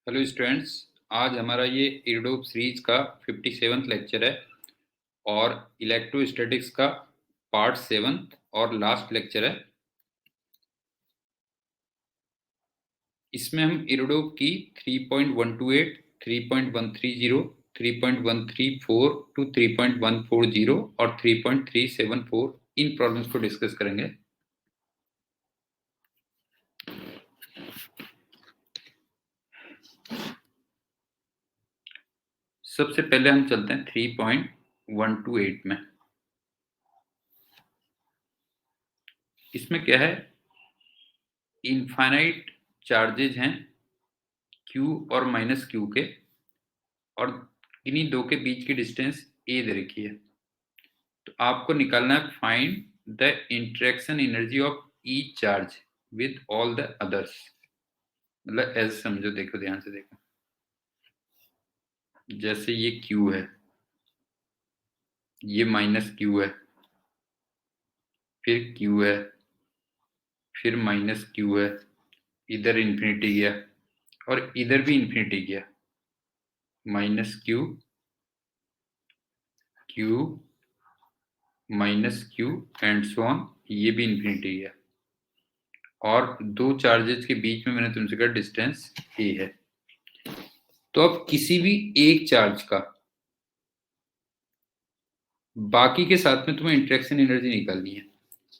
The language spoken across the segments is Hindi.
Hello students. आज हमारा ये इरडोप सीरीज का 57th लेक्चर है और इलेक्ट्रोस्टैटिक्स का पार्ट 7th और लास्ट लेक्चर है। इसमें हम इरडोप की 3.128, 3.130, 3.134 टू 3.140 और 3.374 इन प्रॉब्लम्स को डिस्कस करेंगे। सबसे पहले हम चलते हैं 3.128 में। इसमें क्या है, इनफाइनाइट चार्जेज हैं Q और माइनस Q के, और इन्हीं दो के बीच की डिस्टेंस A दे रखी है। तो आपको निकालना है find the interaction energy of each charge with all the others. मतलब ऐसे समझो, देखो ध्यान से देखो। जैसे ये Q है, ये माइनस Q है, फिर Q है, फिर माइनस Q है, इधर इन्फिनिटी गया और इधर भी इन्फिनिटी गया। Minus Q, Q, minus Q and so on, ये भी इन्फिनिटी गया। और दो चार्जेस के बीच में मैंने तुमसे कहा डिस्टेंस A है। तो अब किसी भी एक चार्ज का बाकी के साथ में तुम्हें इंटरेक्शन एनर्जी निकालनी है।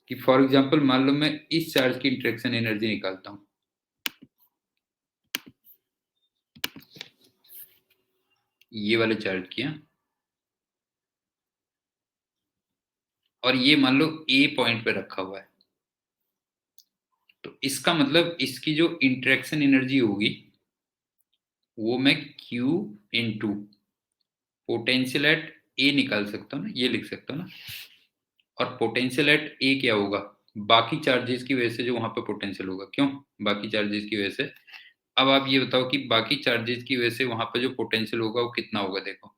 कि फॉर एग्जांपल मान लो मैं इस चार्ज की इंटरेक्शन एनर्जी निकालता हूं, ये वाले चार्ज की, और ये मान लो A पॉइंट पे रखा हुआ है। तो इसका मतलब इसकी जो इंटरेक्शन एनर्जी होगी वो मैं Q into potential eight A निकाल सकता हूँ ना, ये लिख सकता हूँ ना। और पोटेंशियल एट A क्या होगा, बाकी चार्जेस की वजह से जो वहां पे पोटेंशियल होगा। क्यों बाकी चार्जेस की वजह से? अब आप ये बताओ कि बाकी चार्जेस की वजह से वहां पे जो पोटेंशियल होगा वो कितना होगा। देखो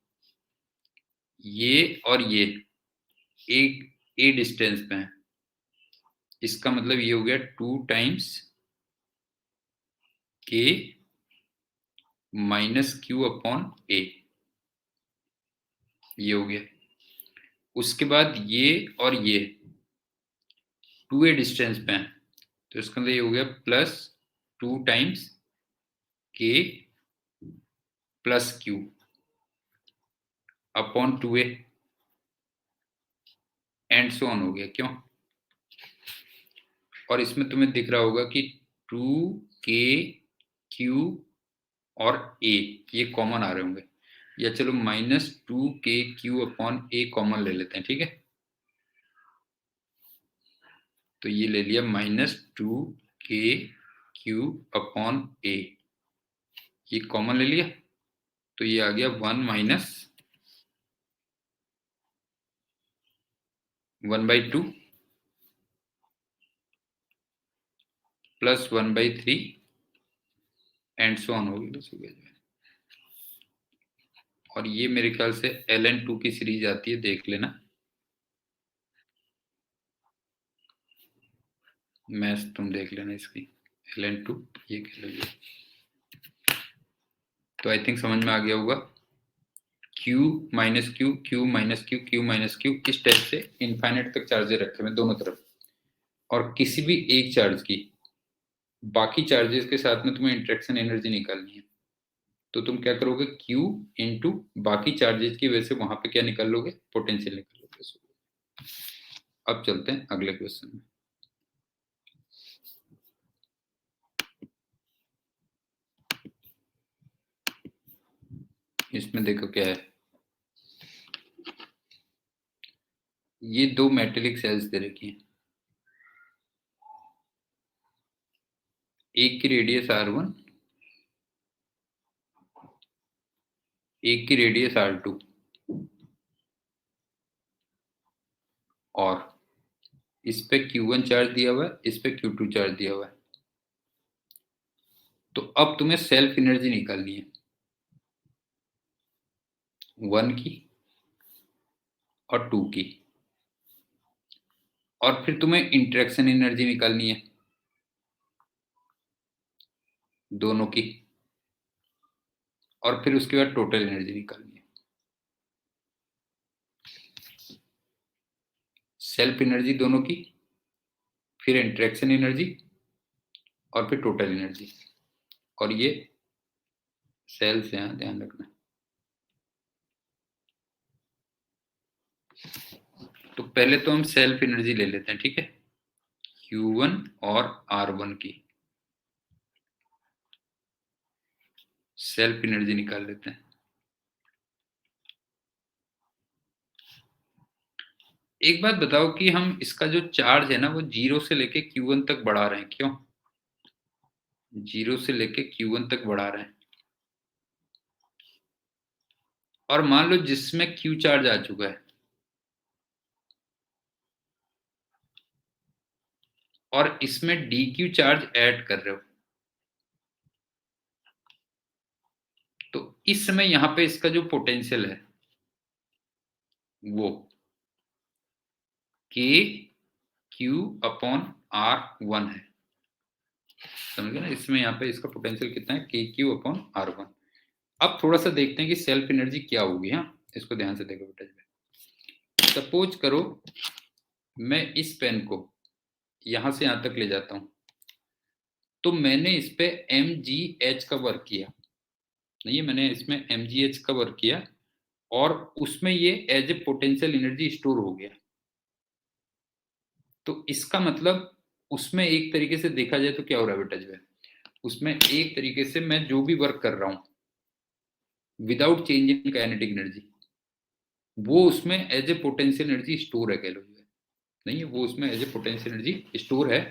ये और ये एक ए डिस्टेंस पे है, इसका मतलब ये हो गया 2 टाइम्स के माइनस Q अपॉन A, ये हो गया। उसके बाद ये और ये 2A डिस्टेंस पे है, तो इसका मतलब ये हो गया प्लस 2 टाइम्स के plus Q upon 2A and so on हो गया। क्यों? और इसमें तुम्हें दिख रहा होगा कि 2K Q और A ये कॉमन आ रहे होंगे, या चलो minus 2K Q upon A common ले लेते हैं, ठीक है। तो ये ले लिया minus 2K Q upon A, ये कॉमन ले लिया। तो ये आ गया 1 minus 1/2 plus 1/3 and so on हो गया। और ये मेरे ख्याल से ln2 की सीरीज आती है, देख लेना। मैथ्स तुम देख लेना इसकी, ln2 ये कह लो। तो आई थिंक समझ में आ गया होगा। Q minus Q, Q minus Q, Q minus Q, इस टाइप से इनफाइनाइट तक चार्जेस रखे हुए दोनों तरफ। और किसी भी एक चार्ज की बाकी चार्जेस के साथ में तुम्हें इंटरेक्शन एनर्जी निकालनी है। तो तुम क्या करोगे, Q इंटू बाकी चार्जेस की वजह से वहां पे क्या निकाल लोगे, पोटेंशियल निकाल लोगे। अब चलते हैं अगले क्वेश्चन में। इसमें देखो क्या है, ये दो मेटेलिक सेल्स दे रखी हैं। एक की रेडियस R1, एक की रेडियस R2, और इस पे Q1 चार्ज दिया हुआ है, इस पे Q2 चार्ज दिया हुआ है। तो अब तुम्हें सेल्फ एनर्जी निकालनी है 1 की और 2 की, और फिर तुम्हें इंटरेक्शन एनर्जी निकालनी है दोनों की। और फिर उसके बाद टोटल एनर्जी निकालनी है। सेल्फ एनर्जी दोनों की, फिर इंटरेक्शन एनर्जी और फिर टोटल एनर्जी, और ये सेल्स हैं, ध्यान रखना। तो पहले तो हम सेल्फ एनर्जी ले लेते हैं, ठीक है, Q1 और R1 की सेल्फ एनर्जी निकाल लेते हैं। एक बात बताओ कि हम इसका जो चार्ज है ना वो 0 से लेके Q1 तक बढ़ा रहे हैं, क्यों? 0 से लेके Q1 तक बढ़ा रहे हैं, और मान लो जिसमें Q चार्ज आ चुका है और इसमें DQ चार्ज ऐड कर रहे हो, तो इस समय यहां पे इसका जो पोटेंशियल है वो KQ/R1 है, समझ गए ना? इसमें यहाँ पे इसका पोटेंशियल कितना है, KQ/R1। अब थोड़ा सा देखते हैं कि सेल्फ एनर्जी क्या होगी। हाँ, इसको ध्यान से देखो बेटा। सपोज करो मैं इस पेन को यहां से यहां तक ले जाता हूं, तो मैंने इस पे MgH का वर्क किया, नहीं, मैंने इसमें MgH का वर्क किया और उसमें ये as a potential energy store हो गया। तो इसका मतलब उसमें एक तरीके से देखा जाए तो क्या हो रहा है बेटा जो है, उसमें एक तरीके से मैं जो भी वर्क कर रहा हूं without change in kinetic energy, वो उसमें as a potential energy store है, कह लो जो है, नहीं है, वो उसमें as a potential energy store है।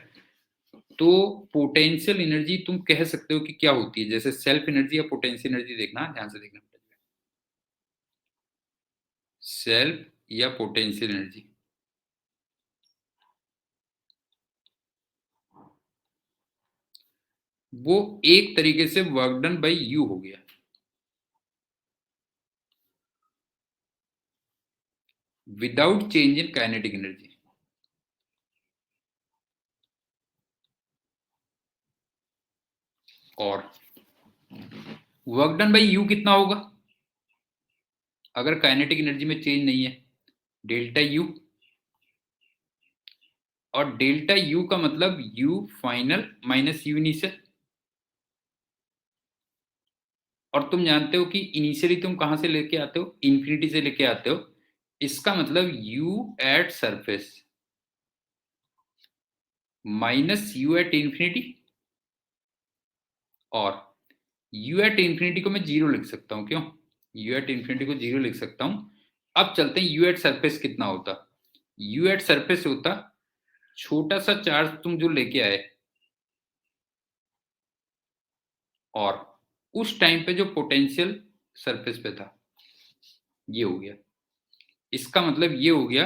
तो पोटेंशियल एनर्जी तुम कह सकते हो कि क्या होती है, जैसे सेल्फ एनर्जी या पोटेंशियल एनर्जी, देखना ध्यान से देखना, सेल्फ या पोटेंशियल एनर्जी, वो एक तरीके से वर्क डन बाय यू हो गया without change in kinetic energy. और वर्क डन बाय यू कितना होगा अगर काइनेटिक एनर्जी में चेंज नहीं है, डेल्टा यू, और डेल्टा यू का मतलब you final minus you initial, और तुम जानते हो कि इनिशियली तुम कहां से लेके आते हो, इंफिनिटी से लेके आते हो, इसका मतलब you at surface minus U at infinity, और यू एट इंफिनिटी को मैं जीरो लिख सकता हूं, क्यों? यू एट इंफिनिटी को जीरो लिख सकता हूं। अब चलते हैं यू एट सरफेस कितना होता, यू एट सरफेस होता छोटा सा चार्ज तुम जो लेके आए, और उस टाइम पे जो पोटेंशियल सरफेस पे था, ये हो गया। इसका मतलब ये हो गया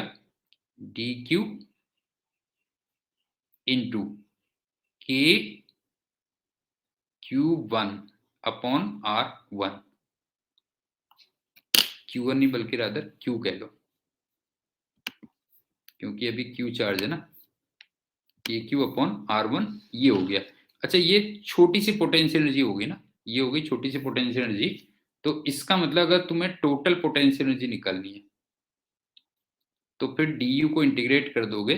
डी क्यू इंटू के Q1/R1, Q1 नहीं बल्कि रादर Q कह लो, क्योंकि अभी Q चार्ज है ना, KQ/R1 ये हो गया। अच्छा, ये छोटी सी पोटेंशियल एनर्जी होगी ना, ये हो गई छोटी सी पोटेंशियल एनर्जी। तो इसका मतलब अगर तुम्हें टोटल पोटेंशियल एनर्जी निकालनी है तो फिर du को इंटीग्रेट कर दोगे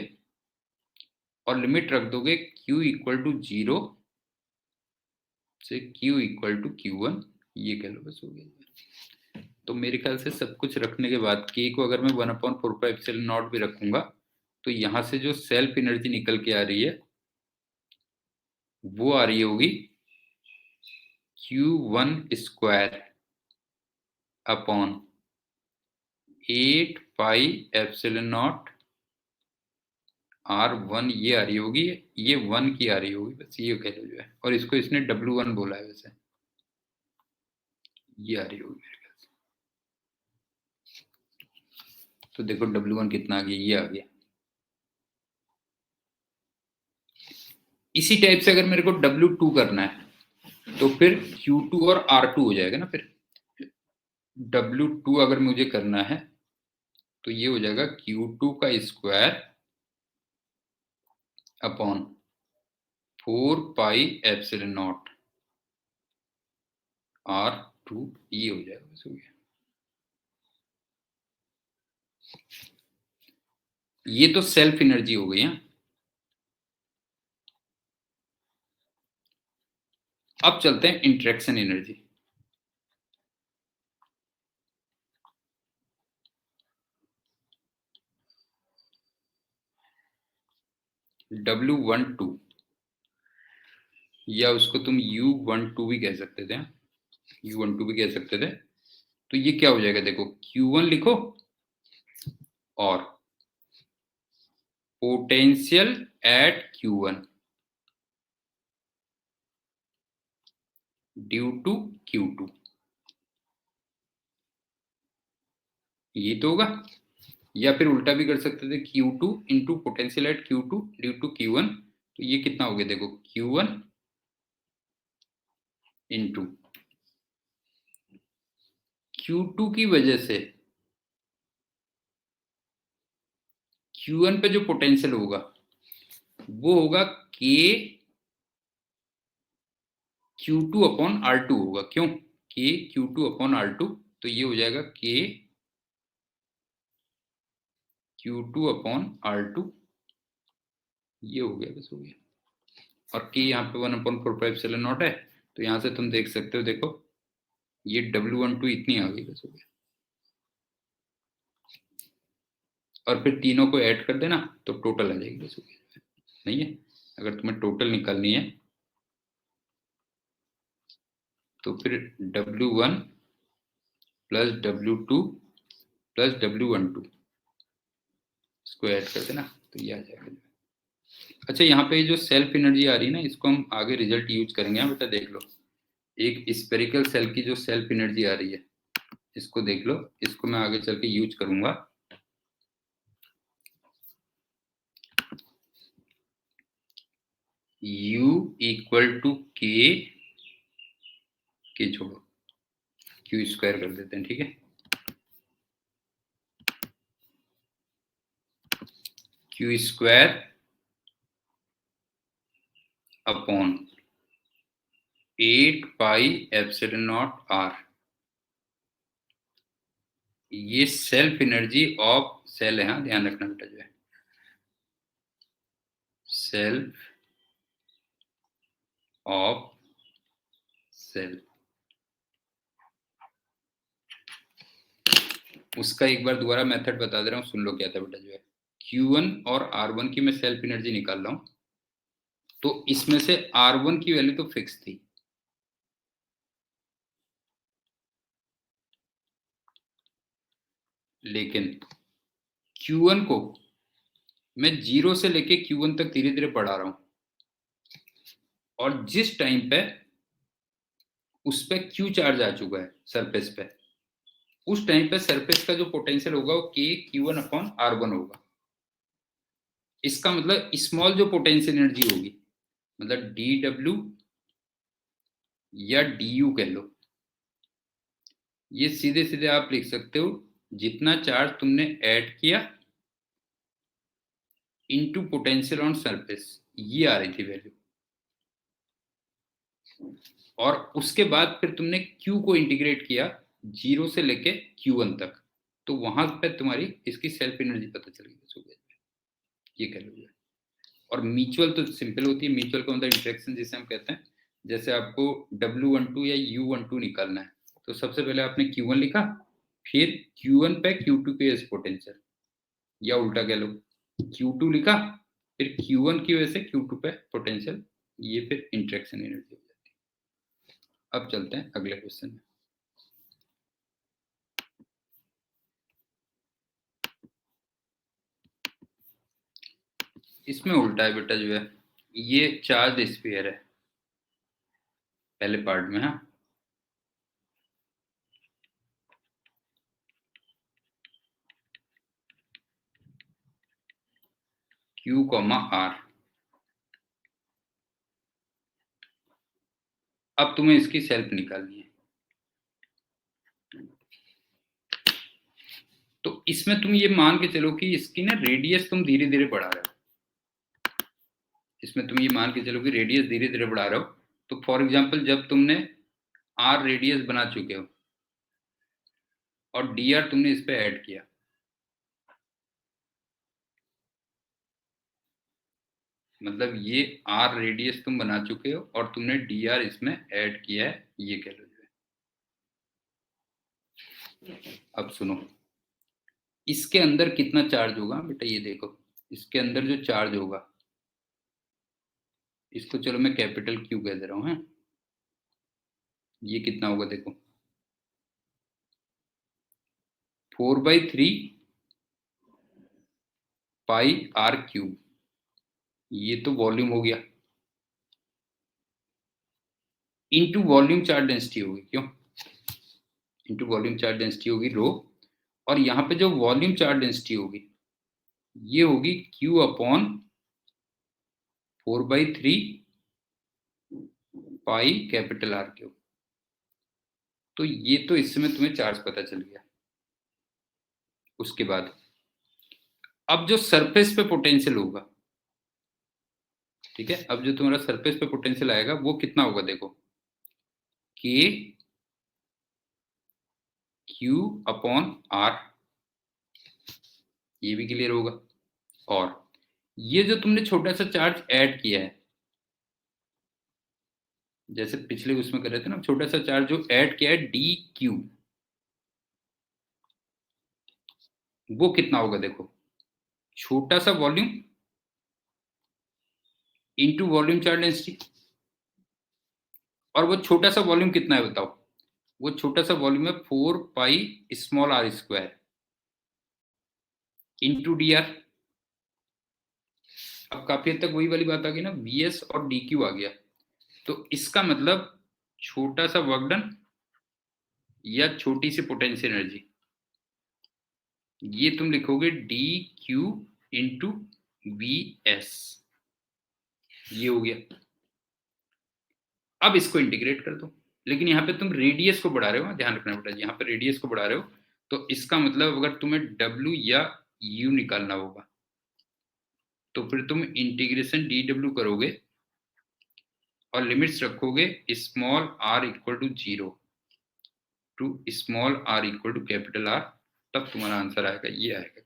और लिमिट रख दोगे Q=0 से Q=Q1, ये कह लो, बस हो गया। तो मेरे ख्याल से सब कुछ रखने के बाद k को अगर मैं 1/4πε0 भी रखूंगा तो यहां से जो सेल्फ एनर्जी निकल के आ रही है वो आ रही होगी Q1²/8πε0R1, ये आ रही होगी, ये 1 की आ रही होगी, बस ये कह लो जो है, और इसको इसने W1 बोला है वैसे, ये आ रही होगी मेरे ख्याल से। तो देखो W1 कितना आ गया, ये आ गया। इसी टाइप से अगर मेरे को W2 करना है तो फिर Q2 और R2 हो जाएगा ना, फिर W2 अगर मुझे करना है तो ये हो जाएगा Q2² / 4πε0 R2, 2 ये हो जाएगा, बस हो गया। ये तो सेल्फ एनर्जी हो गई है। अब चलते हैं इंटरेक्शन एनर्जी। W12 या उसको तुम U12 भी कह सकते थे, U12 भी कह सकते थे। तो ये क्या हो जाएगा, देखो Q1 लिखो और potential at Q1 due to Q2, ये तो होगा। या फिर उल्टा भी कर सकते थे, Q2 into potential at Q2 due to Q1। तो ये कितना हो गया, देखो Q1 इंटू Q2 की वजह से Q1 पे जो पोटेंशियल होगा वो होगा K Q2 अपॉन R2 होगा। क्यों? K Q2 अपॉन R2, तो ये हो जाएगा K Q2 अपॉन R2, ये हो गया, बस हो गया। और K यहाँ पे 1/4πε0 है, तो यहाँ से तुम देख सकते हो, देखो ये W12 इतनी आ गई, बस हो गया। और फिर तीनों को ऐड कर देना तो टोटल आ जाएगी, बस हो गया। नहीं है, अगर तुम्हें टोटल निकालनी है तो फिर W1 plus W2 plus W12 इसको ऐड कर देना तो ये आ जाएगा। अच्छा, यहाँ पे जो सेल्फ एनर्जी आ रही है ना, इसको हम आगे रिजल्ट यूज करेंगे। बेटा देख लो, एक स्पेरिकल सेल की जो सेल्फ एनर्जी आ रही है, इसको देख लो, इसको मैं आगे चल के यूज करूंगा। U इक्वल टू के छोड़ो Q स्क्वायर कर देते हैं, ठीक है। Q स्क्वायर अपॉन 8πε0 R, ये सेल्फ एनर्जी ऑफ सेल है। हाँ, ध्यान रखना बेटा, जो है सेल्फ ऑफ सेल, उसका एक बार दोबारा मेथड बता दे रहा हूँ, सुन लो क्या था बेटा। जो है Q1 और R1 की मैं सेल्फ एनर्जी निकाल रहा हूँ, तो इसमें से R1 की वैल्यू तो फिक्स थी, लेकिन Q1 को मैं 0 से लेके Q1 तक धीरे धीरे बढ़ा रहा हूं, और जिस टाइम पे उस पे Q चार्ज आ चुका है सरफेस पे, उस टाइम पे सरफेस का जो पोटेंशियल होगा वो K Q1 अपॉन R1 होगा। इसका मतलब स्मॉल जो पोटेंशियल एनर्जी होगी, मतलब dW या du कह लो, ये सीधे सीधे आप लिख सकते हो जितना चार्ज तुमने ऐड किया इनटू पोटेंशियल ऑन सरफेस, ये आ रही थी वैल्यू। और उसके बाद फिर तुमने Q को इंटीग्रेट किया 0 से लेके Q1 तक, तो वहां पे तुम्हारी इसकी सेल्फ एनर्जी पता चल गई, ये कह लो। और म्यूचुअल तो सिंपल होती है, म्यूचुअल का मतलब इंटरेक्शन जिसे हम कहते हैं। जैसे आपको W12 या U12 निकालना है, तो सबसे पहले आपने Q1 लिखा, फिर Q1 पे Q2 के पोटेंशियल, या उल्टा कह लो Q2 लिखा, फिर Q1 की वजह से Q2 पे पोटेंशियल, ये फिर इंटरेक्शन एनर्जी हो जाती है। अब चलते हैं अगले क्वेश्चन में। इसमें उल्टा है बेटा, जो है ये चार्ज स्फीयर है पहले पार्ट में। हाँ, Q, R। अब तुम्हें इसकी सेल्फ निकालनी है, तो इसमें तुम ये मान के चलो कि इसकी ना रेडियस तुम धीरे धीरे बढ़ा रहे हो। इसमें तुम ये मान के चलो कि रेडियस धीरे धीरे बढ़ा रहे हो। तो फॉर एग्जांपल जब तुमने आर रेडियस बना चुके हो और डी आर तुमने इस पे ऐड किया। मतलब ये आर रेडियस तुम बना चुके हो और तुमने डी आर इसमें ऐड किया है, ये कह लो जो है। अब सुनो, इसके अंदर कितना चार्ज होगा बेटा, ये देखो इसके अंदर जो चार्ज होगा, इसको चलो मैं कैपिटल क्यू कह दे रहा हूँ, है ये कितना होगा देखो, 4/3 पाई आर क्यूब, ये तो वॉल्यूम हो गया, इनटू वॉल्यूम चार्ज डेंसिटी होगी, क्यों, इनटू वॉल्यूम चार्ज डेंसिटी होगी रो, और यहाँ पे जो वॉल्यूम चार्ज डेंसिटी होगी ये होगी Q upon 4/3 pi capital R cube. तो ये तो इसमें तुम्हें चार्ज पता चल गया। उसके बाद अब जो सरफेस पे पोटेंशियल होगा, ठीक है, अब जो तुम्हारा सरफेस पे पोटेंशियल आएगा वो कितना होगा देखो, K Q अपॉन R, ये भी क्लियर होगा। और ये जो तुमने छोटा सा चार्ज ऐड किया है, जैसे पिछले उसमें कर रहे थे ना, छोटा सा चार्ज जो ऐड किया है डी क्यू, वो कितना होगा देखो, छोटा सा volume into volume charge density, और वो छोटा सा वॉल्यूम कितना है बताओ, वो छोटा सा वॉल्यूम है 4 pi small r square into D R. अब काफी हद तक वही वाली बात आ गई ना, वीएस और डी क्यू आ गया। तो इसका मतलब छोटा सा वर्क डन या छोटी सी पोटेंशियल एनर्जी, ये तुम लिखोगे D Q into V S, ये हो गया। अब इसको इंटीग्रेट कर दो, लेकिन यहाँ पे तुम रेडियस को बढ़ा रहे हो, ध्यान रखना बेटा, यहाँ पे रेडियस को बढ़ा रहे हो, तो इसका मतलब अगर तुम्हें डब्ल्यू या यू निकालना होगा तो फिर तुम इंटीग्रेशन डी डब्ल्यू करोगे और लिमिट्स रखोगे small r equal to 0 to small r equal to capital R, तब तुम्हारा आंसर आएगा, ये आएगा।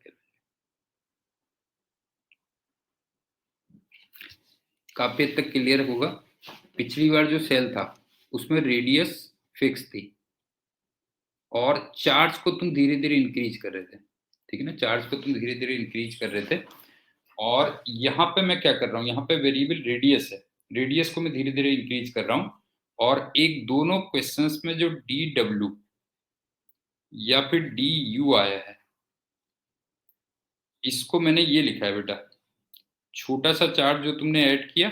काफी हद तक क्लियर होगा। पिछली बार जो सेल था उसमें रेडियस फिक्स थी और चार्ज को तुम धीरे धीरे इंक्रीज कर रहे थे, ठीक है ना, चार्ज को तुम धीरे धीरे इंक्रीज कर रहे थे। और यहाँ पे मैं क्या कर रहा हूँ, यहाँ पे वेरिएबल रेडियस है, रेडियस को मैं धीरे धीरे इंक्रीज कर रहा हूँ, और एक दोनों क्वेश्चंस में जो डी डब्ल्यू या फिर डी यू आया है, इसको मैंने ये लिखा है बेटा, छोटा सा चार्ज जो तुमने ऐड किया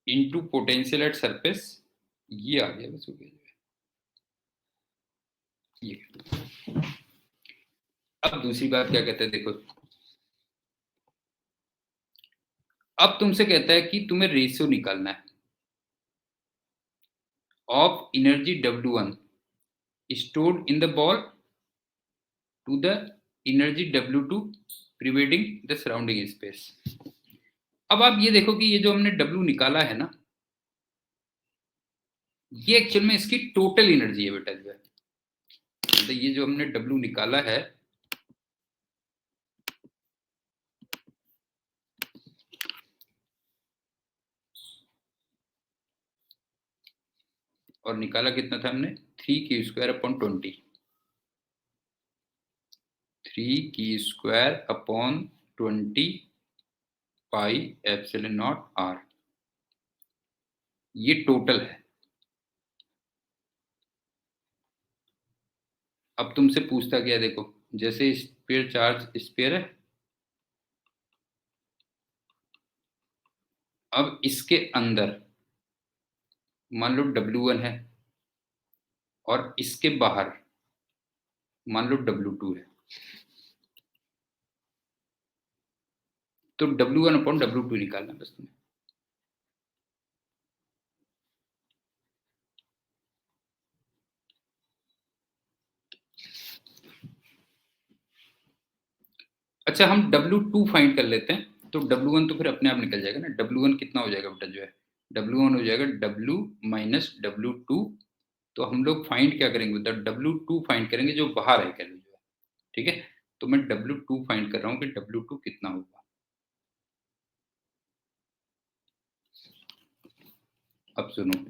इनटू पोटेंशियल एट सरफेस, ये आ गया बस, हो गया ये। अब दूसरी बात क्या कहते हैं देखो, अब तुमसे कहता है कि तुम्हें रेशियो निकालना है of energy W1 stored in the ball to the energy W2 pervading the surrounding space। अब आप ये देखो कि ये जो हमने W निकाला है ना, ये एक्चुअल में इसकी टोटल एनर्जी है बेटा, जो है तो ये जो हमने W निकाला है, और निकाला कितना था हमने, 3q² upon 20, 3q² upon 20 pi epsilon not r, ये टोटल है। अब तुमसे पूछता क्या देखो, जैसे स्फीयर चार्ज स्फीयर है, अब इसके अंदर मान लो W1 है और इसके बाहर मान लो W2 है, तो W1/W2 निकालना बस तुम्हें। अच्छा, हम W2 फाइंड कर लेते हैं, तो W1 तो फिर अपने आप निकल जाएगा ना, W1 कितना हो जाएगा बेटा, जो है W1 हो जाएगा W माइनस W2। तो हम लोग फाइंड क्या करेंगे, W2 फाइंड करेंगे जो बाहर है कैलोरी जो है, ठीक है। तो मैं W2 फाइंड कर रहा हूँ कि W2 कितना होगा। अब सुनो,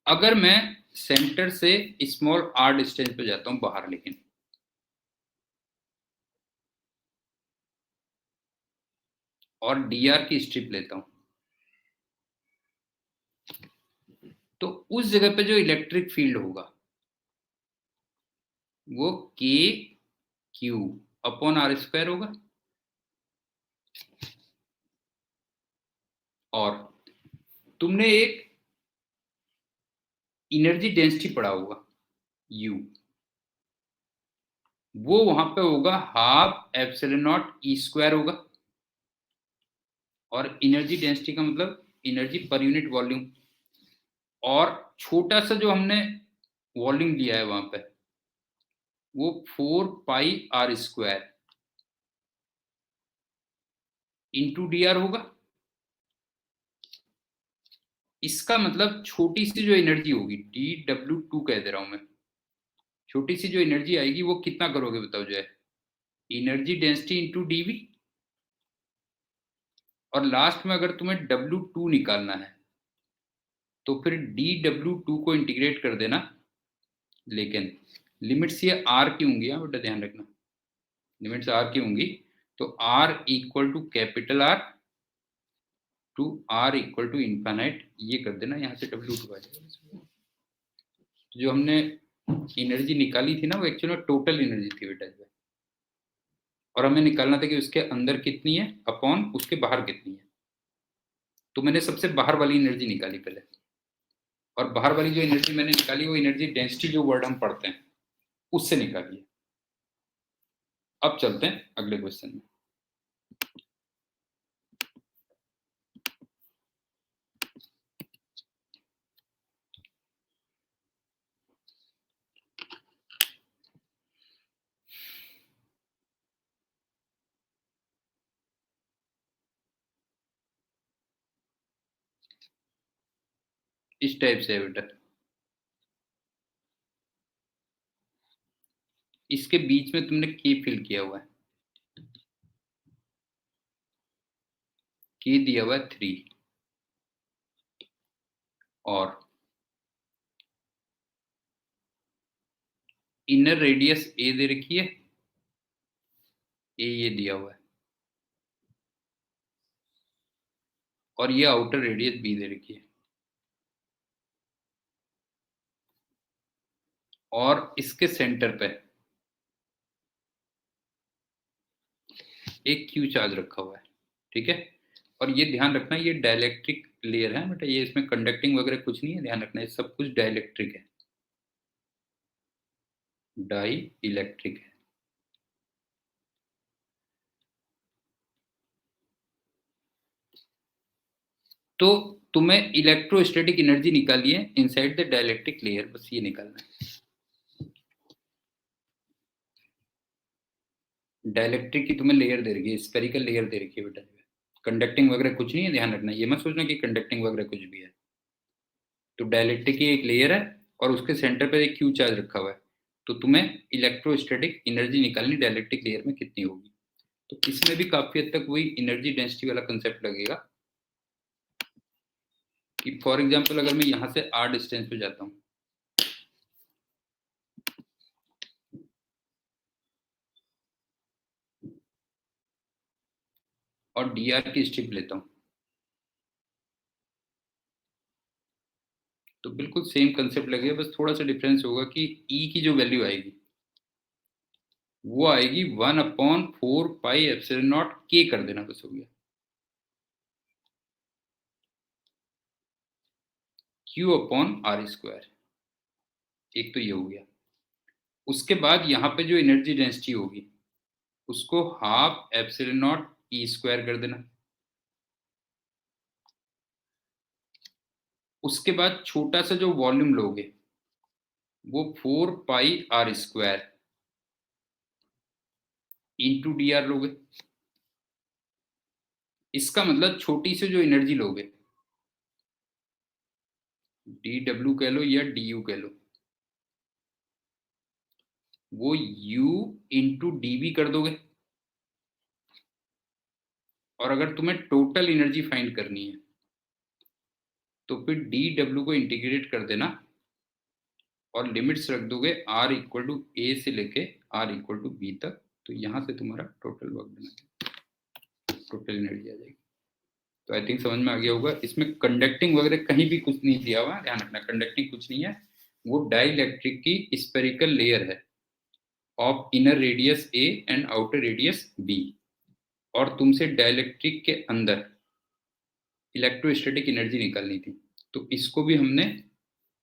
अगर मैं सेंटर से स्मॉल r डिस्टेंस पे जाता हूं बाहर, लेकिन और dr की स्ट्रिप लेता हूं, तो उस जगह पे जो इलेक्ट्रिक फील्ड होगा वो k q upon r square होगा। और तुमने एक एनर्जी डेंसिटी पढ़ा होगा U, वो वहां पे होगा half epsilon not E square होगा। और एनर्जी डेंसिटी का मतलब एनर्जी पर यूनिट वॉल्यूम। और छोटा सा जो हमने वॉल्यूम लिया है वहां पे, वो 4 पाई r square into D R होगा। इसका मतलब छोटी सी जो एनर्जी होगी, DW2 कह दे रहा हूं मैं, छोटी सी जो एनर्जी आएगी वो कितना करोगे बताओ, जो है एनर्जी डेंसिटी इंटू डीवी। और लास्ट में अगर तुम्हें W2 निकालना है तो फिर DW2 को इंटीग्रेट कर देना। लेकिन लिमिट्स ये आर की होंगी, हाँ बेटा ध्यान रखना, लिमिट्स आर की होंगी। तो R equal to capital R to R equal to infinite, ये कर देना, यहाँ से W2 आ जाएगा। जो हमने एनर्जी निकाली थी ना, वो एक्चुअली में टोटल एनर्जी थी बेटा, और हमें निकालना था कि उसके अंदर कितनी है अपॉन उसके बाहर कितनी है। तो मैंने सबसे बाहर वाली एनर्जी निकाली पहले, और बाहर वाली जो एनर्जी मैंने निकाली वो एनर्जी डेंसिटी जो वर्ड हम पढ़ते हैं उससे निकाली है। अब चलते हैं अगले क्वेश्चन में। इस टाइप से है बेटा, इसके बीच में तुमने के फिल किया हुआ है, के दिया हुआ है 3, और इनर रेडियस ए दे रखी है, ए ये दिया हुआ है, और ये आउटर रेडियस बी दे रखी है। और इसके सेंटर पे एक क्यू चार्ज रखा हुआ है, ठीक है। और ये ध्यान रखना, ये डाइलेक्ट्रिक लेयर है बेटा, ये इसमें कंडक्टिंग वगैरह कुछ नहीं है, ध्यान रखना ये सब कुछ डाइलेक्ट्रिक है, डाई इलेक्ट्रिक है। तो तुम्हें इलेक्ट्रोस्टैटिक एनर्जी निकाली है इनसाइड द डाइलेक्ट्रिक लेयर, बस ये निकालना है। डाइलेक्ट्रिक की तुम्हें लेयर दे रखी है, स्पेरिकल लेयर दे रखी है बेटा, कंडक्टिंग वगैरह कुछ नहीं है, ध्यान रखना, ये मत सोचना कि कंडक्टिंग वगैरह कुछ भी है। तो डाइलेक्ट्रिक की एक लेयर है और उसके सेंटर पर एक क्यू चार्ज रखा हुआ है। तो तुम्हें इलेक्ट्रोस्टैटिक एनर्जी निकालनी डाइलेक्ट्रिक लेयर में कितनी होगी। तो इसमें भी काफी हद तक वही एनर्जी डेंसिटी वाला कंसेप्ट लगेगा कि फॉर एग्जांपल अगर मैं यहां से r डिस्टेंस पे जाता हूं और dr की स्ट्रिप लेता हूं, तो बिल्कुल सेम कंसेप्ट लगेगा, बस थोड़ा सा डिफरेंस होगा कि E की जो वैल्यू आएगी वो आएगी 1/4 पाई एप्सिलॉन नॉट के, कर देना बस हो गया, Q अपॉन आर स्क्वायर। एक तो ये हो गया। उसके बाद यहाँ पे जो एनर्जी डेंसिटी होगी उसको half epsilon not E square कर देना। उसके बाद छोटा सा जो वॉल्यूम लोगे वो 4 पाई r square into D R लोगे। इसका मतलब छोटी से जो एनर्जी लोगे, dw कह लो या du कह लो, वो u इंटू डी कर दोगे। और अगर तुम्हें टोटल एनर्जी फाइंड करनी है तो फिर dw को इंटीग्रेट कर देना और लिमिट्स रख दोगे r इक्वल टू ए से लेके r इक्वल टू बी तक। तो यहां से तुम्हारा टोटल वर्क बना, टोटल एनर्जी आ जाएगी। तो आई थिंक समझ में आ गया होगा। इसमें कंडक्टिंग वगैरह कहीं भी कुछ नहीं दिया हुआ, ध्यान रखना, कंडक्टिंग कुछ नहीं है। वो डाइलेक्ट्रिक की स्पेरिकल लेयर है of inner radius A and outer radius B, और तुमसे डाइलेक्ट्रिक के अंदर इलेक्ट्रोस्टैटिक एनर्जी निकालनी थी। तो इसको भी हमने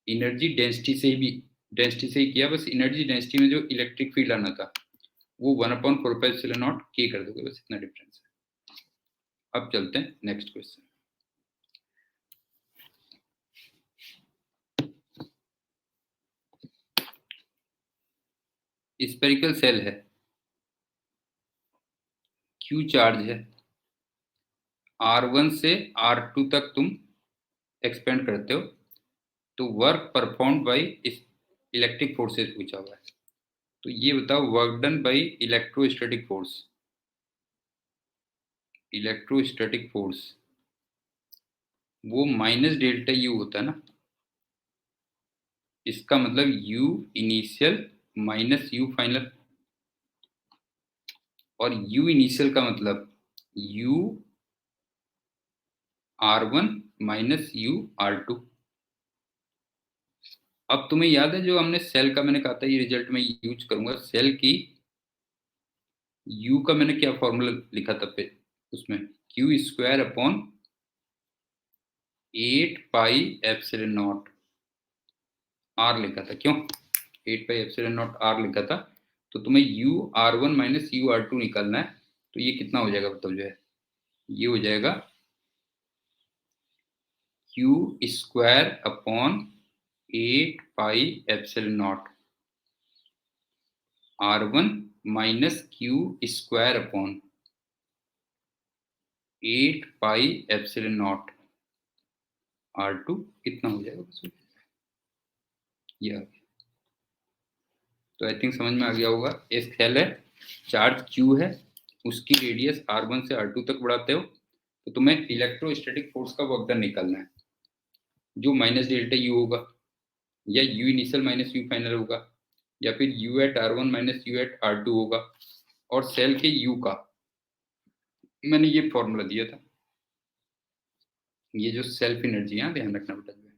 एनर्जी डेंसिटी से ही किया। बस एनर्जी डेंसिटी में जो इलेक्ट्रिक फील्ड आना था वो 1/4πε0 k कर दोगे, बस इतना डिफरेंस है। अब चलते हैं नेक्स्ट क्वेश्चन। स्पेरिकल सेल है, क्यू चार्ज है, R1 से R2 तक तुम एक्सपेंड करते हो, तो work performed by electric forces पूछा हुआ है। तो ये बताओ work done by electrostatic force. Electrostatic force वो माइनस डेल्टा यू होता है ना, इसका मतलब you initial minus U final, और यू इनिशियल का मतलब you R1 minus you R2। अब तुम्हें याद है जो हमने सेल का मैंने कहा था ये रिजल्ट में यूज करूंगा, सेल की यू का मैंने क्या फॉर्मूला लिखा था पे उसमें, क्यू स्क्वायर अपॉन 8πε0 आर लिखा था। क्यों 8πε0 आर लिखा था? तो तुम्हें you R1 minus you R2 निकालना है। तो ये कितना हो जाएगा बताओ, जो है ये हो जाएगा Q square upon 8πε0 R1 minus Q square upon 8πε0 R2 कितना हो जाएगा बस ये। तो आई थिंक समझ में आ गया होगा। एक सेल है, चार्ज Q है, उसकी रेडियस R1 से R2 तक बढ़ाते हो, तो तुम्हें इलेक्ट्रोस्टैटिक फोर्स का वर्क डन निकालना है, जो माइनस डेल्टा यू होगा, या U initial minus U final होगा, या फिर U at R1 minus U at R2 होगा। और सेल के यू का मैंने ये फॉर्मूला दिया था, ये जो सेल्फ एनर्जी है, ध्यान रखना बेटा, जो है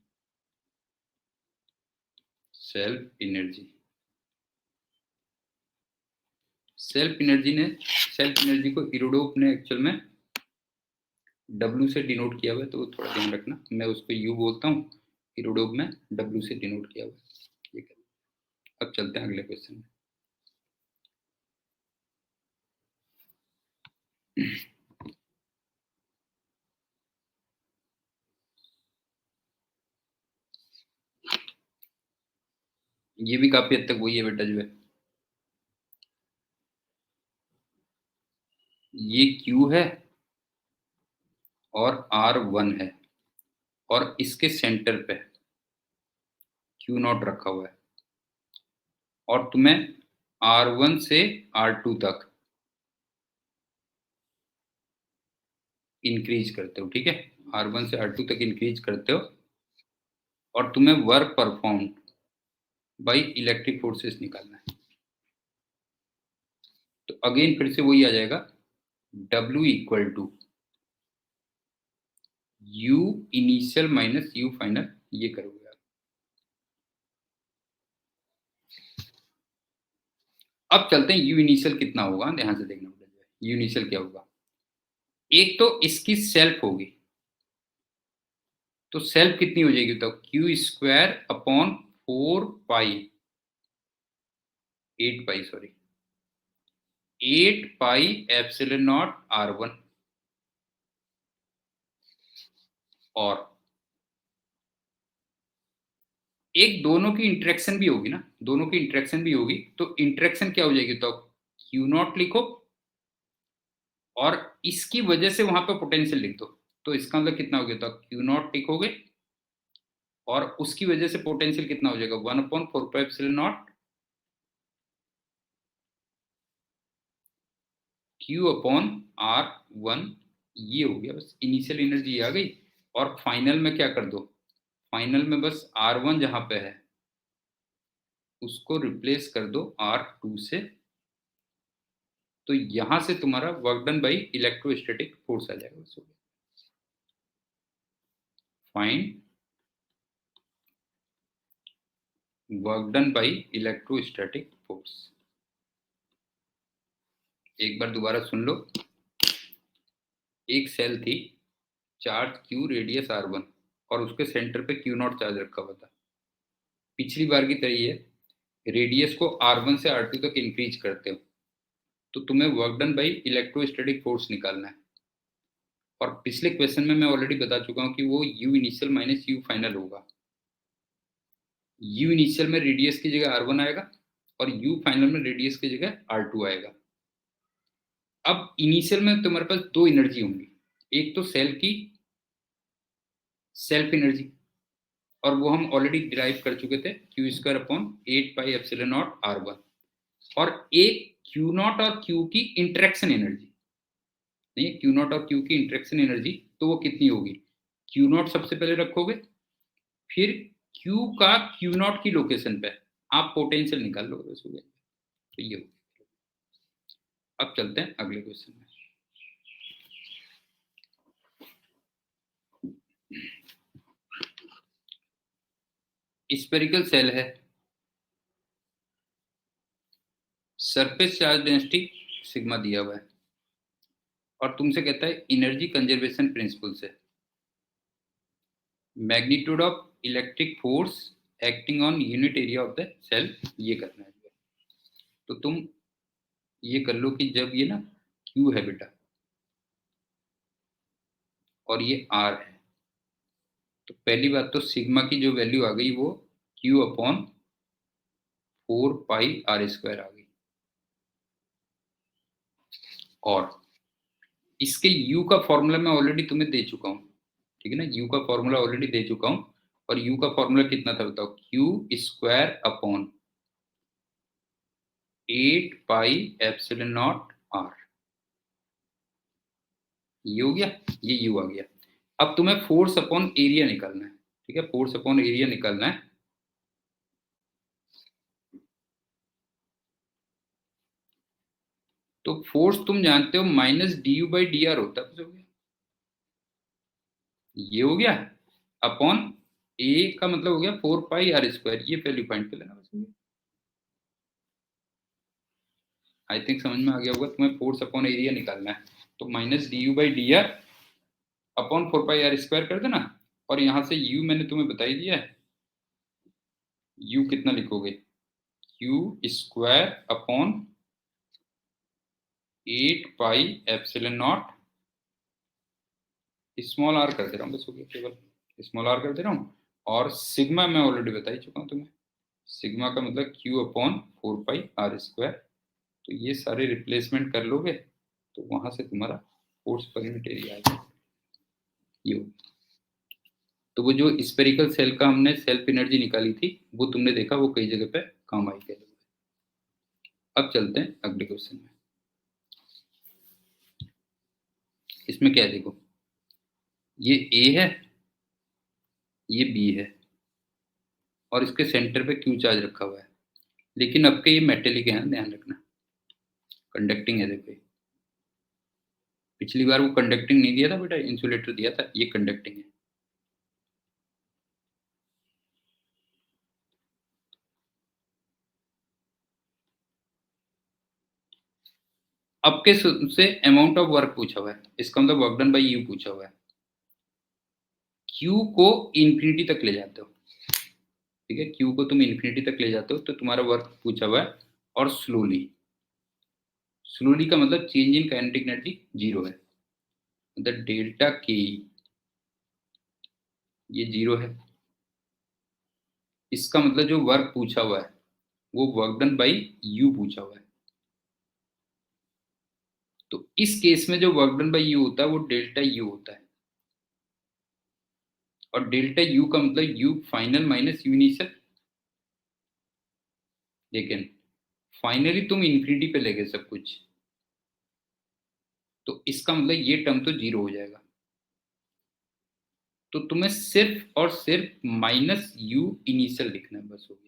सेल्फ एनर्जी, सेल्फ एनर्जी को इरोडोप ने एक्चुअल में W से डिनोट किया हुआ है, तो थोड़ा ध्यान रखना, मैं उसको U बोलता हूँ, इरोडोप में W से डिनोट किया हुआ है। अब चलते हैं अगले क्वेश्चन में। ये भी काफी हद तक वही है बेटा, जो है ये Q है और R1 है, और इसके सेंटर पे Q0 रखा हुआ है, और तुम्हें R1 से R2 तक इंक्रीज करते हो, ठीक है, R1 से R2 तक इंक्रीज करते हो, और तुम्हें work perform by electric forces निकालना है। तो अगेन फिर से वही आ जाएगा, W equal to U initial minus U final, ये करोगे आप। अब चलते हैं यू इनिशियल कितना होगा, ध्यान से देखना पड़ेगा यू इनिशियल क्या होगा। एक तो इसकी सेल्फ होगी, तो सेल्फ कितनी हो जाएगी तो क्यू स्क्वायर अपॉन 8πε0 R1, और एक दोनों की इंटरेक्शन भी होगी ना, दोनों की इंटरेक्शन भी होगी, तो इंटरेक्शन क्या हो जाएगी तो Q0 लिखो और इसकी वजह से वहां पे पोटेंशियल लिख दो, तो इसका मतलब कितना हो गया, तो क्यू नॉट लिखोगे और उसकी वजह से पोटेंशियल कितना हो जाएगा, 1/4πε0 Q/R1। ये हो गया, बस इनिशियल एनर्जी आ गई। और फाइनल में क्या कर दो, फाइनल में बस R1 जहां पे है उसको रिप्लेस कर दो R2 से, तो यहां से तुम्हारा work done by electrostatic force आ जाएगा। बस हो गया, find work done by electrostatic force. एक बार दोबारा सुन लो। एक सेल थी, चार्ज Q, रेडियस R1, और उसके सेंटर पे Q0 चार्ज रखा हुआ था। पिछली बार की तरह ही है, रेडियस को R1 से R2 तक इंक्रीज करते हो तो तुम्हें work done by electrostatic force निकालना है। और पिछले क्वेश्चन में मैं ऑलरेडी बता चुका हूं कि वो U initial minus U final होगा। U इनिशियल में रेडियस की जगह R1 आएगा और U फाइनल में रेडियस की जगह R2 आएगा। अब इनिशियल में तुम्हारे पास दो एनर्जी होंगी, एक तो सेल की सेल्फ एनर्जी, और वो हम ऑलरेडी डिराइव कर चुके थे, Q²/8πε0 R1, और एक Q0 और Q की इंटरेक्शन एनर्जी, नहीं Q0 और Q की इंटरेक्शन एनर्जी, तो वो कितनी होगी, Q0 सबसे पहले रखोगे, फिर Q का Q0 की लोकेशन पे आप पोटेंशियल निकाल लोगे, बस हो गया। तो ये हो। अब चलते हैं अगले क्वेश्चन में। स्फेरिकल सेल है, सरफेस चार्ज डेंसिटी सिग्मा दिया हुआ है, और तुमसे कहता है एनर्जी कंजर्वेशन प्रिंसिपल से magnitude of electric force acting on unit area of the shell, ये करना है। तो तुम ये कर लो कि जब ये ना Q है बेटा और ये R है, तो पहली बात तो सिग्मा की जो वैल्यू आ गई वो Q/4πr² आ गई, और इसके U का फॉर्मूला मैं ऑलरेडी तुम्हें दे चुका हूँ, ठीक है ना, U का फॉर्मूला ऑलरेडी दे चुका हूँ। और U का फॉर्मूला कितना था बताओ, Q²/8πε0R। ये हो गया, ये U आ गया। अब तुम्हें फोर्स अपॉन एरिया निकालना है, ठीक है, फोर्स अपॉन एरिया निकालना है। तो फोर्स तुम जानते हो -du/dr होता है, हो गया, ये हो गया, अपॉन ए का मतलब हो गया 4πr², ये वैल्यू पॉइंट पे लेना, बस हो गया। आई थिंक समझ में आ गया होगा, तुम्हें फोर्स अपॉन एरिया निकालना है, तो -du/dr अपॉन 4πr² कर देना, और यहां से u मैंने तुम्हें बता ही दिया है, u कितना लिखोगे, Q²/8πε0 स्मॉल r कर दे रहा हूँ, बस हो गया, केवल स्मॉल r कर दे रहा हूँ। और सिग्मा मैं ऑलरेडी बता ही चुका हूँ तुम्हें, सिग्मा का मतलब Q/4πr²। तो ये सारे रिप्लेसमेंट कर लोगे तो वहां से तुम्हारा फोर्स पर यूनिट एरिया आ जाएगा, ये। तो वो जो स्पेरिकल सेल का हमने सेल्फ एनर्जी निकाली थी वो तुमने देखा, वो कई जगह पे काम आई है। अब चलते हैं अगले क्वेश्चन में। इसमें क्या है देखो, ये ए है, ये बी है, और इसके सेंटर पे क्यू चार्ज रखा हुआ है, लेकिन अब के ये मेटेलिक है, ध्यान रखना, कंडक्टिंग है। देखो पिछली बार वो कंडक्टिंग नहीं दिया था बेटा, इंसुलेटर दिया था, ये कंडक्टिंग है। अब के से अमाउंट ऑफ वर्क पूछा हुआ है, इसका मतलब वर्क डन बाय यू पूछा हुआ है। क्यू को इंफिनिटी तक ले जाते हो, ठीक है, क्यू को तुम इंफिनिटी तक ले जाते हो तो तुम्हारा वर्क पूछा हुआ है, और स्लोली, स्लोली का मतलब चेंज इन काइनेटिक एनर्जी 0 है, मतलब डेल्टा के ये 0 है। इसका मतलब जो वर्क पूछा हुआ है वो वर्क डन बाई यू पूछा हुआ है, तो इस केस में जो वर्क डन बाय यू होता है वो डेल्टा यू होता है, और डेल्टा यू का मतलब you final minus you initial. लेकिन फाइनली तुम इंफिनिटी पे ले गए सब कुछ, तो इसका मतलब ये टर्म तो जीरो हो जाएगा। तो तुम्हें सिर्फ और सिर्फ माइनस यू इनिशियल लिखना है, बस हो गया।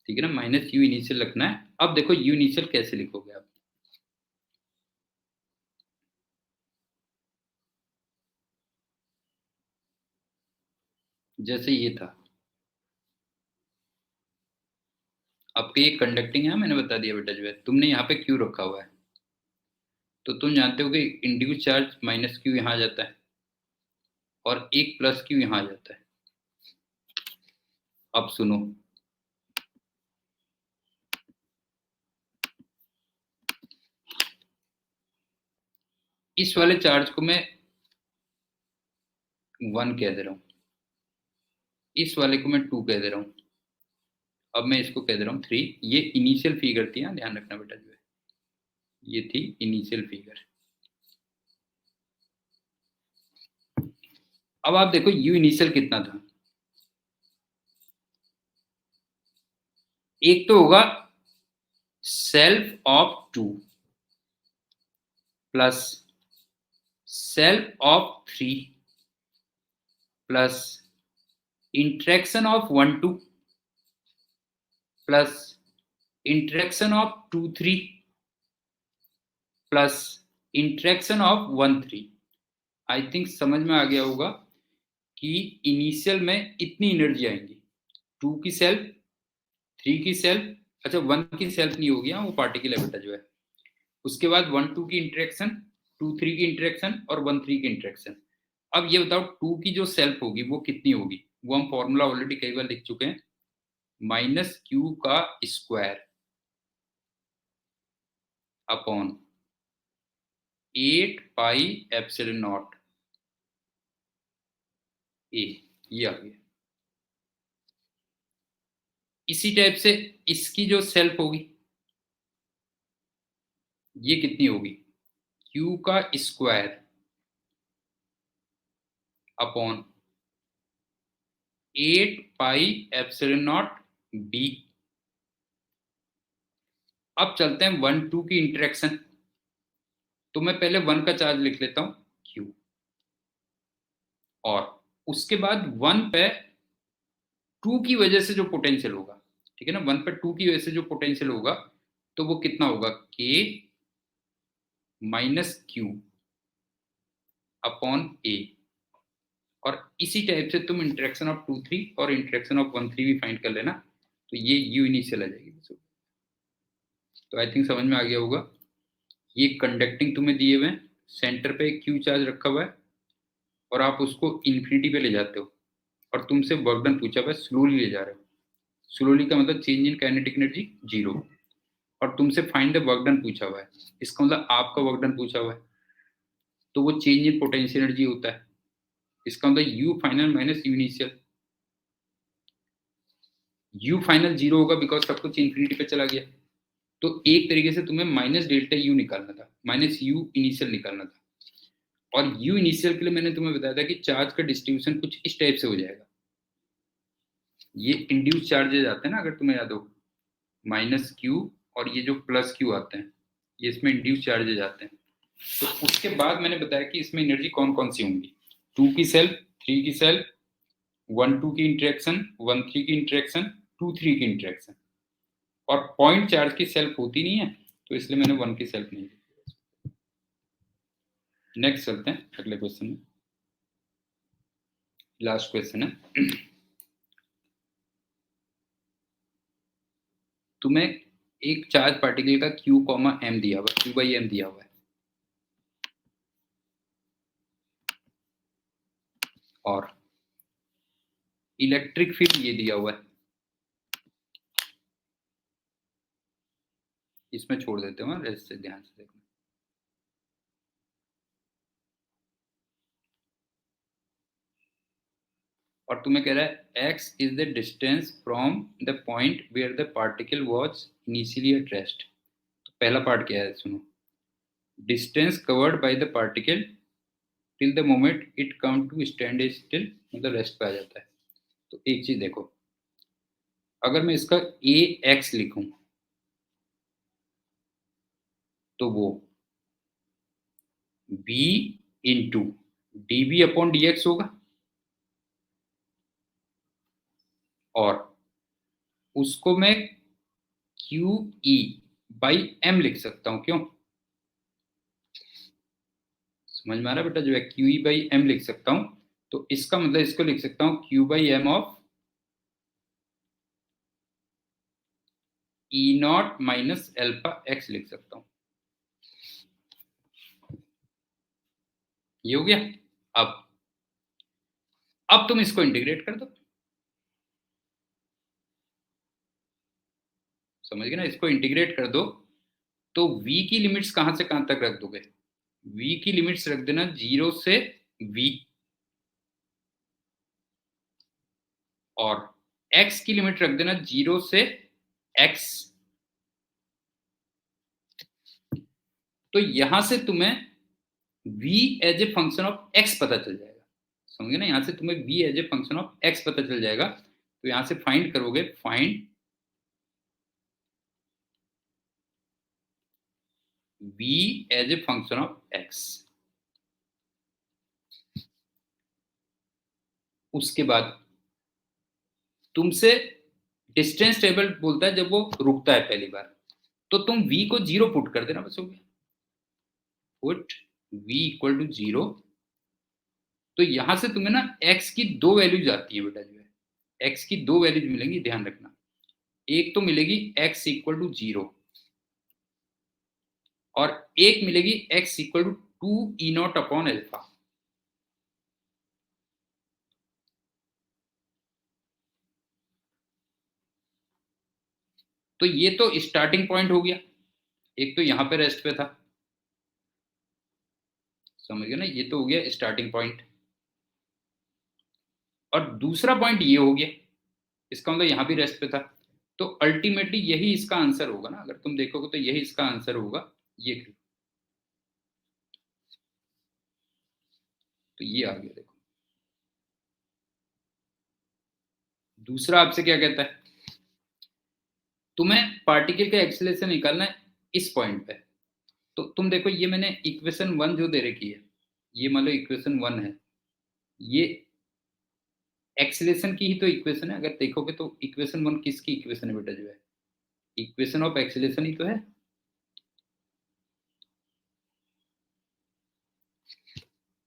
ठीक है ना, माइनस यू इनिशियल रखना है। अब देखो यू इनिशियल कैसे लिखोगे आप। जैसे ये था, आपके ये कंडक्टिंग है, मैंने बता दिया बेटा, जो है तुमने यहाँ पे क्यू रखा हुआ है, तो तुम जानते हो कि इंड्यूस चार्ज माइनस क्यू यहाँ आ जाता है और एक प्लस क्यू यहाँ आ जाता है। अब सुनो, इस वाले चार्ज को मैं 1 कह दे रहा हूँ, इस वाले को मैं 2 कह दे रहा हूँ, अब मैं इसको कह दे रहा हूँ 3। ये इनिशियल फिगर थी, हाँ ध्यान रखना बेटा, जो है ये थी इनिशियल फिगर। अब आप देखो यू इनिशियल कितना था। एक तो होगा self of 2 plus self of 3 plus interaction of 1 2 plus interaction of 2 3 plus interaction of 1 3। I think समझ में आ गया होगा कि इनिशियल में इतनी एनर्जी आएंगी, 2 की सेल्फ, 3 की सेल्फ, अच्छा 1 की सेल्फ नहीं होगी, हाँ वो पार्टिकल है बेटा जो है। उसके बाद 1 2 की इंटरेक्शन, 2 3 की इंटरेक्शन और 1 3 की इंटरेक्शन। अब ये बताओ 2 की जो सेल्फ होगी वो कितनी होगी, वो हम फॉर्मूला ऑलरेडी कई बार लिख चुके हैं, माइनस क्यू का square upon 8 pi epsilon not a, ये आ गया। इसी टाइप से इसकी जो सेल्फ होगी ये कितनी होगी, क्यू का square upon 8 pi epsilon not be. अब चलते हैं 1 2 की इंटरेक्शन, तो मैं पहले 1 का चार्ज लिख लेता हूं क्यू, और उसके बाद 1 पे 2 की वजह से जो पोटेंशियल होगा, ठीक है ना, 1 पे 2 की वजह से जो पोटेंशियल होगा, तो वो कितना होगा, के माइनस क्यू अपॉन ए। और इसी टाइप से तुम इंटरेक्शन ऑफ 2 3 और इंटरेक्शन ऑफ 1 3 भी फाइंड कर लेना, तो ये यू इनिशियल आ जाएगी। तो आई थिंक समझ में आ गया होगा। ये कंडक्टिंग तुम्हें दिए हुए हैं, सेंटर पे क्यू चार्ज रखा हुआ है और आप उसको इन्फिनिटी पे ले जाते हो, और तुमसे वर्क डन पूछा हुआ है, स्लोली ले जा रहे हो। स्लोली का मतलब change in kinetic energy zero, और तुमसे फाइंड द वर्क डन पूछा हुआ है, इसका मतलब आपका वर्क डन पूछा हुआ है, तो वो चेंज इन पोटेंशियल एनर्जी होता है। इसका मतलब you final minus you initial. You final zero होगा बिकॉज सब कुछ इन्फिनिटी पे चला गया, तो एक तरीके से तुम्हें माइनस डेल्टा यू निकालना था, माइनस यू इनिशियल निकालना था। और यू इनिशियल के लिए मैंने तुम्हें बताया था कि चार्ज का डिस्ट्रीब्यूशन कुछ इस टाइप से हो जाएगा। ये इंड्यूस चार्जेज आते हैं ना, अगर तुम्हें याद हो, माइनस क्यू और ये जो प्लस क्यू आते हैं, ये इसमें इंड्यूस चार्जेज आते हैं। तो उसके बाद मैंने बताया कि इसमें एनर्जी कौन कौन सी होंगी, 2 की सेल्फ, 3 की सेल्फ, 1 2 की इंटरेक्शन, 1 3 की इंटरेक्शन, 2 3 की इंटरेक्शन, और पॉइंट चार्ज की सेल्फ होती नहीं है, तो इसलिए मैंने 1 की सेल्फ नहीं दी। नेक्स्ट चलते हैं अगले क्वेश्चन में, लास्ट क्वेश्चन है। तुम्हें एक चार्ज पार्टिकल का Q कॉमा एम दिया हुआ है, Q बाई एम दिया हुआ है, और इलेक्ट्रिक फील्ड ये दिया हुआ है। इसमें छोड़ देते हो, रेस्ट से ध्यान से देखना। और तुम्हें कह रहा है x is the distance from the point where the particle was initially at rest. पहला पार्ट क्या है सुनो, distance covered by the particle till the moment it come to stand still, मतलब रेस्ट पे आ जाता है। तो एक चीज देखो, अगर मैं इसका ए एक्स लिखूं तो वो B into D B upon D X होगा, और उसको मैं क्यू ई बाई एम लिख सकता हूं। क्यों, समझ में आ रहा है बेटा? जो है क्यू ई बाई एम लिख सकता हूं, तो इसका मतलब इसको लिख सकता हूं Q by M of E naught minus alpha X लिख सकता हूं। ये हो गया। अब तुम इसको इंटीग्रेट कर दो, समझ गए ना? इसको इंटीग्रेट कर दो तो v की लिमिट्स कहां से कहां तक रख दोगे? v की लिमिट्स रख देना 0 से v, और x की लिमिट रख देना 0 से x। तो यहां से तुम्हें v as a function of x पता चल जाएगा, समझे ना? यहां से तुम्हें v as a function of x पता चल जाएगा। तो यहां से फाइंड करोगे, find v as a function of x। उसके बाद तुमसे डिस्टेंस टेबल बोलता है जब वो रुकता है पहली बार, तो तुम v को 0 पुट कर देना, बस हो गया। Put v equal to 0। तो यहां से तुम्हें ना x की दो वैल्यूज आती है बेटा, जो है x की दो वैल्यूज मिलेंगी, ध्यान रखना। एक तो मिलेगी x इक्वल टू 0, और एक मिलेगी x equal to 2 E naught upon alpha. तो ये तो स्टार्टिंग पॉइंट हो गया, एक तो यहां पे रेस्ट पे था, समझ गए ना? ये तो हो गया स्टार्टिंग पॉइंट, और दूसरा पॉइंट ये हो गया, इसका मतलब यहां भी रेस्ट पे था। तो अल्टीमेटली यही इसका आंसर होगा ना, अगर तुम देखोगे तो यही इसका आंसर होगा। ये तो ये आ गया, देखो। दूसरा आपसे क्या कहता है, तुम्हें पार्टिकल का एक्सीलरेशन निकालना है इस पॉइंट पे। तो तुम देखो, ये मैंने इक्वेशन 1 जो दे रखी है, ये मान लो इक्वेशन 1 है, ये एक्सीलरेशन की ही तो इक्वेशन है। अगर देखोगे तो इक्वेशन 1 किसकी इक्वेशन है बेटा? जो है इक्वेशन ऑफ एक्सीलरेशन ही तो है।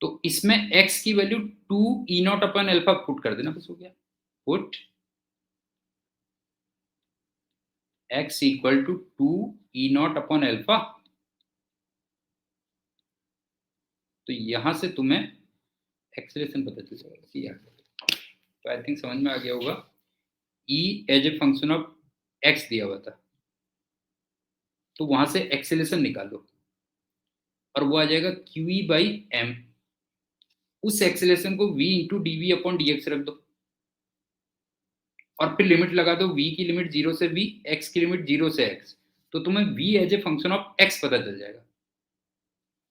तो इसमें x की value 2 E naught upon alpha put कर देना, बस हो गया। Put x equal to 2 E naught upon alpha. तो यहां से तुम्हें एक्सीलरेशन पता चल जाएगा। तो आई थिंक समझ में आ गया होगा। e as a function of x दिया हुआ था, तो वहां से एक्सीलरेशन निकालो, और वो आ जाएगा क्यू ई बाई एम। उस एक्सीलरेशन को v into D V upon D X रख दो, और फिर लिमिट लगा दो, v की लिमिट 0 से v, x की लिमिट 0 से x। तो तुम्हें v as a function of x पता चल जाएगा।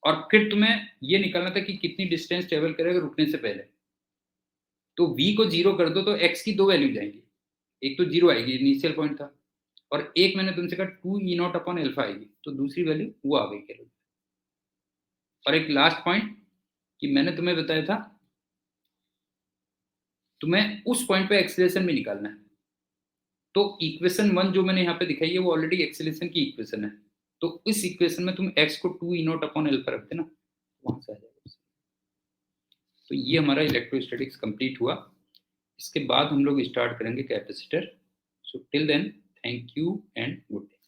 और फिर तुम्हें ये निकालना था कि कितनी डिस्टेंस ट्रेवल करेगा रुकने से पहले। तो v को 0 कर दो तो x की दो वैल्यू जाएंगी, एक तो 0 आएगी, इनिशियल पॉइंट था, और एक मैंने तुमसे कहा 2 ई नॉट अपॉन एल्फा आएगी, तो दूसरी वैल्यू वो आ गई केवल। और एक लास्ट पॉइंट कि मैंने तुम्हें बताया था तुम्हें उस पॉइंट पे एक्सीलरेशन भी निकालना है। तो इक्वेशन 1 जो मैंने यहाँ पे दिखाई है वो ऑलरेडी एक्सीलरेशन की इक्वेशन है। तो इस इक्वेशन में तुम x को 2 ई नॉट अपॉन एल्फा रख देना, वहां से आ जाएगा। तो ये हमारा इलेक्ट्रोस्टैटिक्स कंप्लीट हुआ। इसके बाद हम लोग स्टार्ट करेंगे capacitor. So till then, thank you and good day.